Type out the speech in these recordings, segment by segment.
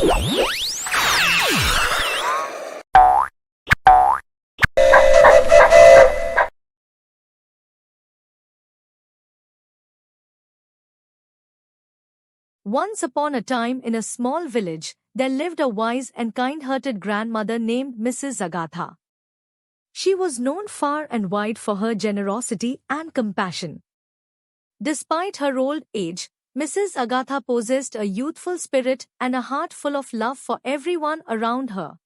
Once upon a time in a small village, there lived a wise and kind-hearted grandmother named Mrs. Agatha. She was known far and wide for her generosity and compassion. Despite her old age, Mrs. Agatha possessed a youthful spirit and a heart full of love for everyone around her.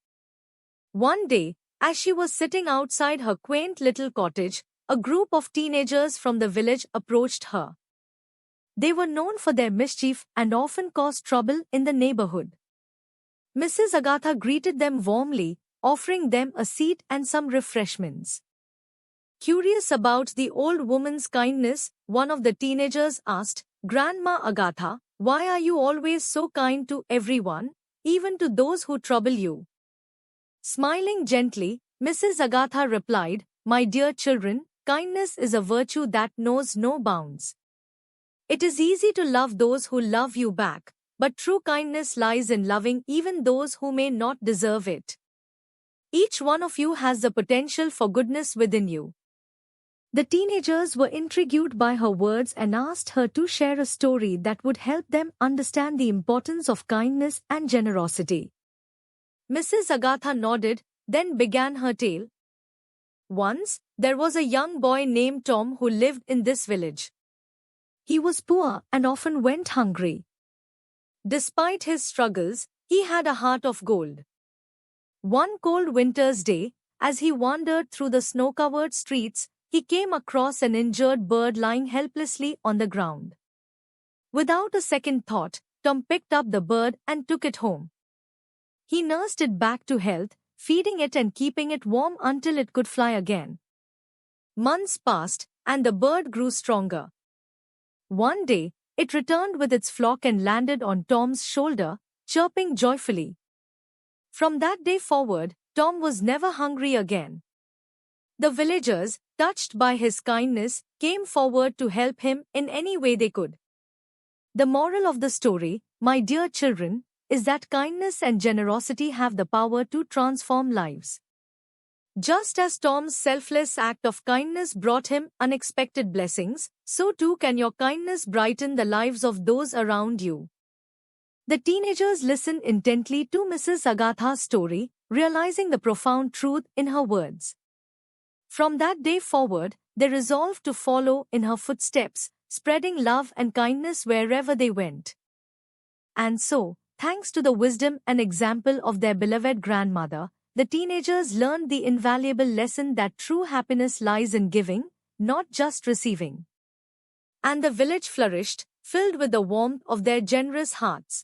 One day, as she was sitting outside her quaint little cottage, a group of teenagers from the village approached her. They were known for their mischief and often caused trouble in the neighborhood. Mrs. Agatha greeted them warmly, offering them a seat and some refreshments. Curious about the old woman's kindness, one of the teenagers asked, "Grandma Agatha, why are you always so kind to everyone, even to those who trouble you?" Smiling gently, Mrs. Agatha replied, "My dear children, kindness is a virtue that knows no bounds. It is easy to love those who love you back, but true kindness lies in loving even those who may not deserve it. Each one of you has the potential for goodness within you." The teenagers were intrigued by her words and asked her to share a story that would help them understand the importance of kindness and generosity. Mrs. Agatha nodded, then began her tale. Once, there was a young boy named Tom who lived in this village. He was poor and often went hungry. Despite his struggles, he had a heart of gold. One cold winter's day, as he wandered through the snow-covered streets, he came across an injured bird lying helplessly on the ground. Without a second thought, Tom picked up the bird and took it home. He nursed it back to health, feeding it and keeping it warm until it could fly again. Months passed, and the bird grew stronger. One day, it returned with its flock and landed on Tom's shoulder, chirping joyfully. From that day forward, Tom was never hungry again. The villagers, touched by his kindness, came forward to help him in any way they could. The moral of the story, my dear children, is that kindness and generosity have the power to transform lives. Just as Tom's selfless act of kindness brought him unexpected blessings, so too can your kindness brighten the lives of those around you. The teenagers listened intently to Mrs. Agatha's story, realizing the profound truth in her words. From that day forward, they resolved to follow in her footsteps, spreading love and kindness wherever they went. And so, thanks to the wisdom and example of their beloved grandmother, the teenagers learned the invaluable lesson that true happiness lies in giving, not just receiving. And the village flourished, filled with the warmth of their generous hearts.